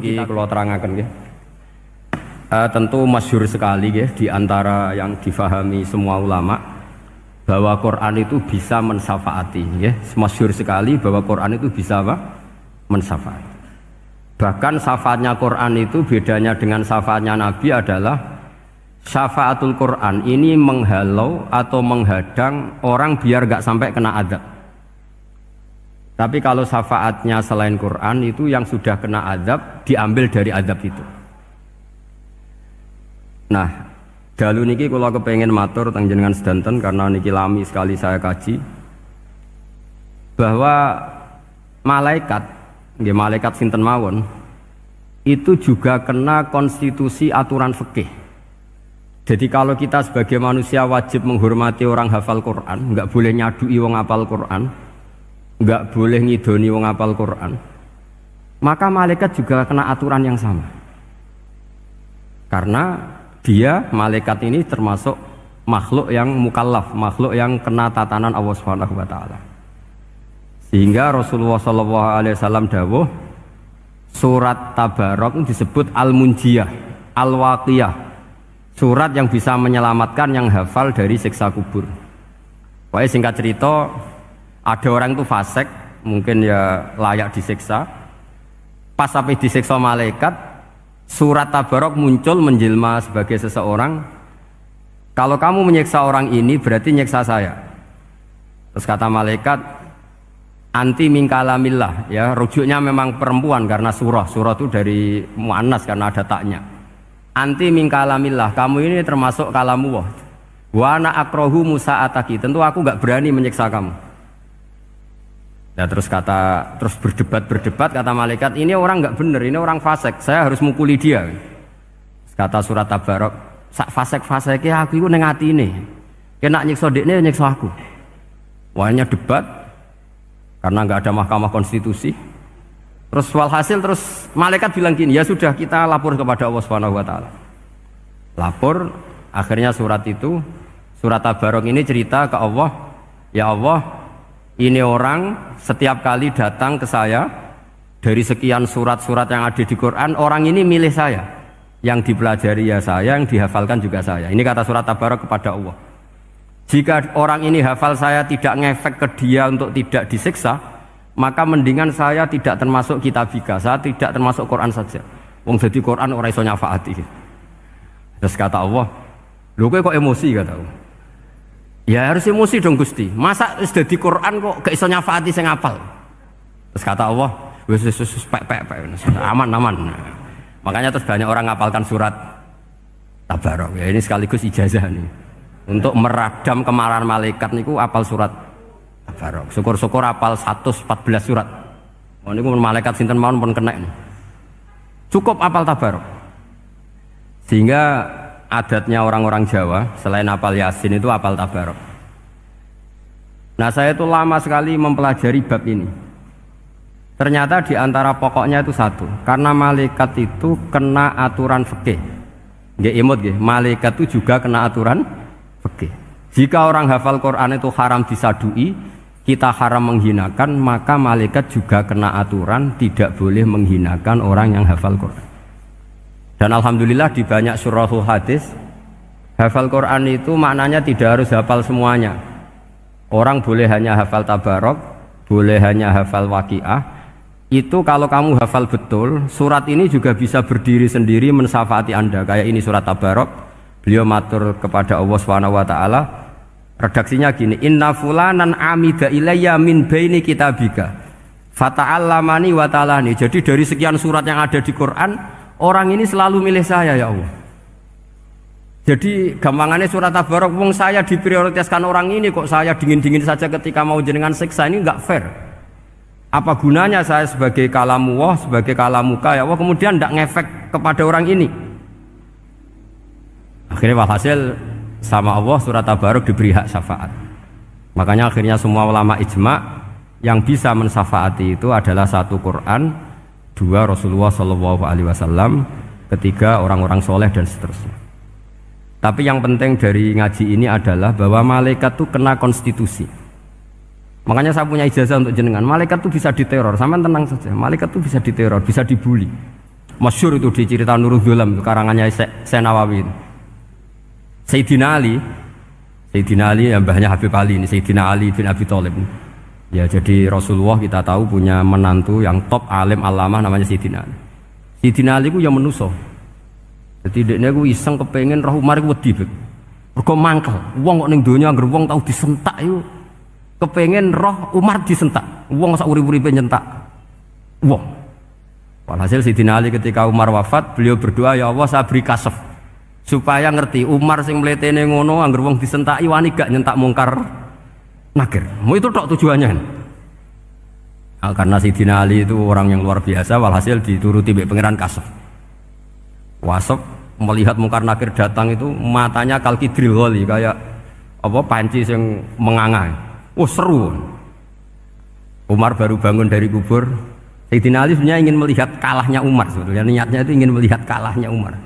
Iki kalau terangaken nggih. Tentu masyhur sekali nggih di antara yang difahami semua ulama bahwa Quran itu bisa mensyafaati nggih. Masyhur sekali bahwa Quran itu bisa apa? Mensyafaati. Bahkan syafaatnya Quran itu bedanya dengan syafaatnya Nabi adalah syafaatul Quran ini menghalau atau menghadang orang biar gak sampai kena azab. Tapi kalau syafaatnya selain Quran itu yang sudah kena azab diambil dari azab itu. Nah, dalu niki kula kepengin matur teng jenengan sedanten karena niki lami sekali saya kaji bahwa malaikat, nggih malaikat sinten mawon itu juga kena konstitusi aturan fikih. Jadi kalau kita sebagai manusia wajib menghormati orang hafal Quran, nggak boleh nyadui wong hafal Quran, nggak boleh ngidoni wong hafal Quran, maka malaikat juga kena aturan yang sama. Karena dia, malaikat ini termasuk makhluk yang mukallaf, makhluk yang kena tatanan Allah Subhanahu wa taala. Sehingga Rasulullah SAW dawuh surat Tabarok disebut Al-Munjiyah, Al-Waqiyah, surat yang bisa menyelamatkan yang hafal dari siksa kubur. Pokoknya singkat cerita, ada orang itu fasik, mungkin ya layak disiksa. Pas sampai disiksa malaikat, surat Tabarok muncul menjelma sebagai seseorang. Kalau kamu menyiksa orang ini berarti nyiksa saya. Terus kata malaikat, anti mingkalamillah, ya rujuknya memang perempuan karena surah itu dari muannas karena ada taknya. Anti mingkalamillah, kamu ini termasuk kalamullah. Wa ana akrahu musa'ataki, tentu aku gak berani menyiksa kamu. Ya terus berdebat kata malaikat, ini orang nggak bener, ini orang fasik, saya harus mukuli dia. Kata surat Tabarok, sak fasik-fasiknya aku itu neng hati ini, kena nyiksa dekne nyiksa aku. Wahnya debat karena nggak ada mahkamah konstitusi. Terus walhasil terus malaikat bilang gini, ya sudah kita lapor kepada Allah Subhanahu wa taala. Lapor, akhirnya surat Tabarok ini cerita ke Allah, ya Allah, ini orang setiap kali datang ke saya dari sekian surat-surat yang ada di Quran, orang ini milih saya, yang dipelajari ya saya, yang dihafalkan juga saya. Ini kata surat Tabarok kepada Allah. Jika orang ini hafal saya tidak ngefek ke dia untuk tidak disiksa, maka mendingan saya tidak termasuk kitabika, saya tidak termasuk Quran saja. Wong jadi Quran ora iso nyafaati. Terus kata Allah, lho kowe kok emosi kata Allah. Ya harus emosi dong Gusti. Masa sudah di Quran kok gak iso nyafaati sing hafal. Terus kata Allah, wis pek aman. Nah, makanya terus banyak orang ngapalkan surat Tabarok. Ya ini sekaligus ijazah nih. Untuk meradam kemarahan malaikat niku apal surat Tabarok. Syukur-syukur apal 114 surat. Oh niku malaikat sinten mawon pun kena. Cukup apal Tabarok. Sehingga adatnya orang-orang Jawa selain apal Yasin itu apal Tabarok. Nah saya itu lama sekali mempelajari bab ini. Ternyata di antara pokoknya itu satu, karena malaikat itu kena aturan fikih. Nggih imut nggih, malaikat itu juga kena aturan fikih. Jika orang hafal Quran itu haram disadui, kita haram menghinakan, maka malaikat juga kena aturan tidak boleh menghinakan orang yang hafal Quran. Dan alhamdulillah di banyak surahul hadis hafal Quran itu maknanya tidak harus hafal semuanya. Orang boleh hanya hafal Tabarok, boleh hanya hafal Waqiah. Itu kalau kamu hafal betul, surat ini juga bisa berdiri sendiri mensyafaati Anda. Kayak ini surat Tabarok, beliau matur kepada Allah Subhanahu wa taala. Redaksinya gini, inna fulanan amida ilayya min baini kitabika fata'allamani wa ta'alani. Jadi dari sekian surat yang ada di Quran, orang ini selalu milih saya ya Allah. Jadi gampangannya surat Tabarok, wong saya diprioritaskan orang ini kok saya dingin-dingin saja ketika mau jenengan siksa, ini enggak fair. Apa gunanya saya sebagai kalamullah, sebagai kalamuka ya Allah, kemudian enggak ngefek kepada orang ini. Akhirnya walhasil sama Allah surat Tabarok diberi hak syafaat. Makanya akhirnya semua ulama ijma yang bisa mensyafaati itu adalah satu Quran, dua Rasulullah SAW, ketiga orang-orang soleh dan seterusnya. Tapi yang penting dari ngaji ini adalah bahwa malaikat itu kena konstitusi. Makanya saya punya ijazah untuk jenengan. Malaikat itu bisa diteror, sampean tenang saja. Malaikat itu bisa diteror, bisa dibully. Masyhur itu di cerita Nurul Dhulam karangannya Senawawi. Sayyidina Ali yang mbahnya Habib Ali ini, Sayyidina Ali bin Abi Thalib. Ya, jadi Rasulullah kita tahu punya menantu yang top alim alamah namanya Sayyidina Ali. Sayyidina Ali ku yang menuso. Jadi dekne ku iseng kepengen roh Umar ku wedi. Mergo mangkel. Wong kok ning donya anggere wong tau disentak iku kepengen roh Umar disentak. Wong sak urip-uripe nyentak wong. Walhasil Sayyidina Ali ketika Umar wafat, beliau berdoa, ya Allah saya beri kasef supaya ngerti Umar sing mletene ngono anggere wong disentaki wani gak nyentak mungkar nakir. Mau itu tok tujuannya. Nah, karena Sayyidina Ali itu orang yang luar biasa, walhasil dituruti mbek pangeran kasef. Wasef melihat mungkar nakir datang itu matanya kalkidril ghali kayak apa panci yang menganga. Oh seru. Umar baru bangun dari kubur. Sayyidina Ali sebenarnya ingin melihat kalahnya Umar sebetulnya. Niatnya itu ingin melihat kalahnya Umar.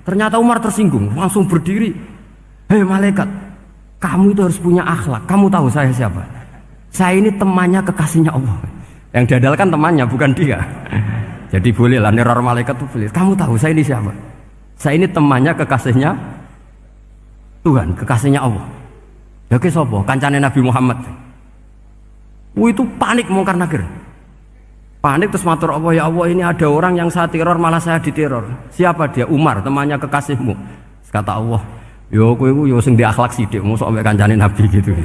Ternyata Umar tersinggung, langsung berdiri. Hei malaikat, kamu itu harus punya akhlak. Kamu tahu saya siapa? Saya ini temannya kekasihnya Allah. Yang diandalkan temannya bukan dia. Jadi boleh lah neror malaikat itu boleh. Kamu tahu saya ini siapa? Saya ini temannya kekasihnya Tuhan, kekasihnya Allah. Ya ke sapa? Kancane Nabi Muhammad. Itu panik mungkar nakir. Panik terus matur Allah, ya Allah ini ada orang yang saya teror malah saya diteror. Siapa dia? Umar, temannya kekasihmu. Kata Allah, yo kowe iku yo sing di akhlak sithik, mosok mek kancane Nabi gitu.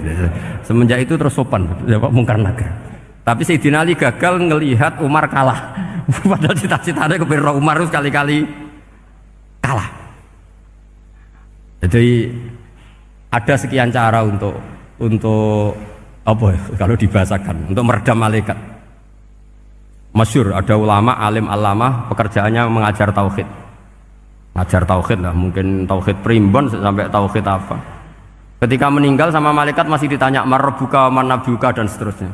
Semenjak itu terus sopan jawab mungkar nakir. Tapi Sayyidina Ali gagal ngelihat Umar kalah. Padahal cita-citanya kepengin Umar itu sekali-kali kalah. Jadi ada sekian cara untuk apa ya, kalau dibahasakan untuk meredam malaikat. Masyhur ada ulama alim alamah pekerjaannya mengajar tauhid. Ngajar tauhid lah, mungkin tauhid primbon sampai tauhid apa. Ketika meninggal sama malaikat masih ditanya marbuka, manabuka dan seterusnya.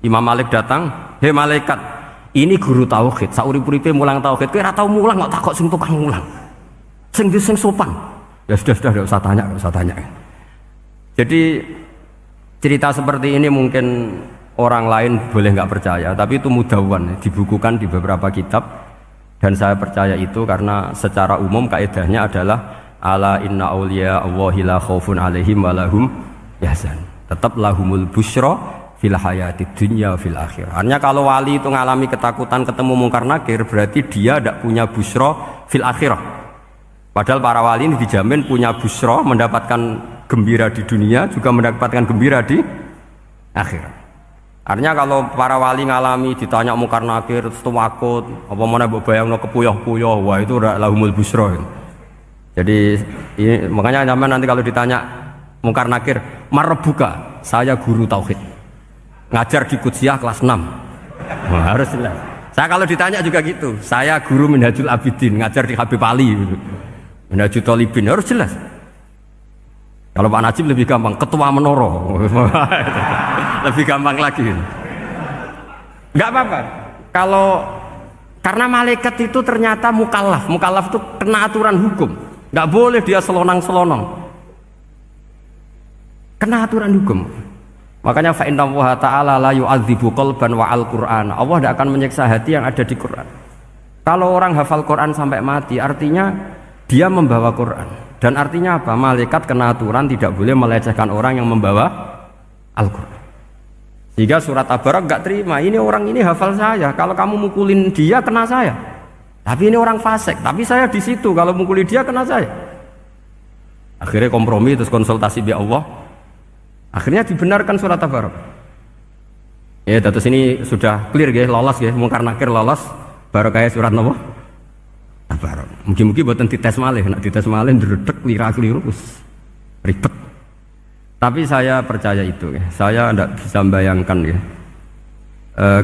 Imam Malik datang, "Hei malaikat, ini guru tauhid, saurip-uripe mulang tauhid. Kowe ora tau mulang kok takok sing tukang mulang. Sing sopan." Ya sudah enggak usah tanya. Jadi cerita seperti ini mungkin orang lain boleh nggak percaya, tapi itu mudawwan, dibukukan di beberapa kitab, dan saya percaya itu karena secara umum kaidahnya adalah ala inna auliya Allahi la khaufun alaihim wa lahum yahzan. Tetap lahumul busyra fil hayati dunya fil akhirah. Artinya kalau wali itu ngalami ketakutan ketemu mungkar nakir, berarti dia tidak punya busyra fil akhirah. Padahal para wali ini dijamin punya busyra, mendapatkan gembira di dunia, juga mendapatkan gembira di akhirat. Artinya kalau para wali ngalami ditanya mungkar nakir terus takut, apa mana mbok bayangno kepuyah-puyah, wah itu lahumul busyra. Jadi ini, makanya zaman nanti kalau ditanya mungkar nakir, marbuka, saya guru tauhid. Ngajar di Qudsiyah kelas 6. Nah, harus jelas. Saya kalau ditanya juga gitu, saya guru Minhajul Abidin, ngajar di Habib Ali. Minhajul Thalibin, harus jelas. Kalau Pak Najib lebih gampang, ketua menoro. Lebih gampang lagi. Enggak apa-apa. Karena malaikat itu ternyata mukallaf. Mukallaf itu kena aturan hukum. Enggak boleh dia selonang-selonong. Kena aturan hukum. Makanya fa inna Allah ta'ala la yu'adzibu qalban wa al-Qur'an. Allah tidak akan menyiksa hati yang ada di Quran. Kalau orang hafal Quran sampai mati, artinya dia membawa Quran. Dan artinya apa? Malaikat kena aturan tidak boleh melecehkan orang yang membawa Al-Quran. Sehingga surat Tabarak enggak terima, ini orang ini hafal saya, kalau kamu mukulin dia kena saya. Tapi ini orang fasik, tapi saya di situ, kalau mukuli dia kena saya. Akhirnya kompromi, terus konsultasi bi Allah. Akhirnya dibenarkan surat Tabarak. Ya, terus ini sudah clear ya, lolos ya, mungkar nakir lolos, baru kayak surat Nabi Tabarak. Mungkin buatan dites malih, nak dites malih ndredeg keliru ribet. Tapi saya percaya itu ya. Saya tidak bisa membayangkan ya.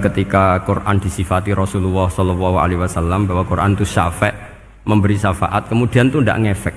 Ketika Quran disifati Rasulullah SAW bahwa Quran itu syafa', memberi syafaat, kemudian itu tidak ngefek.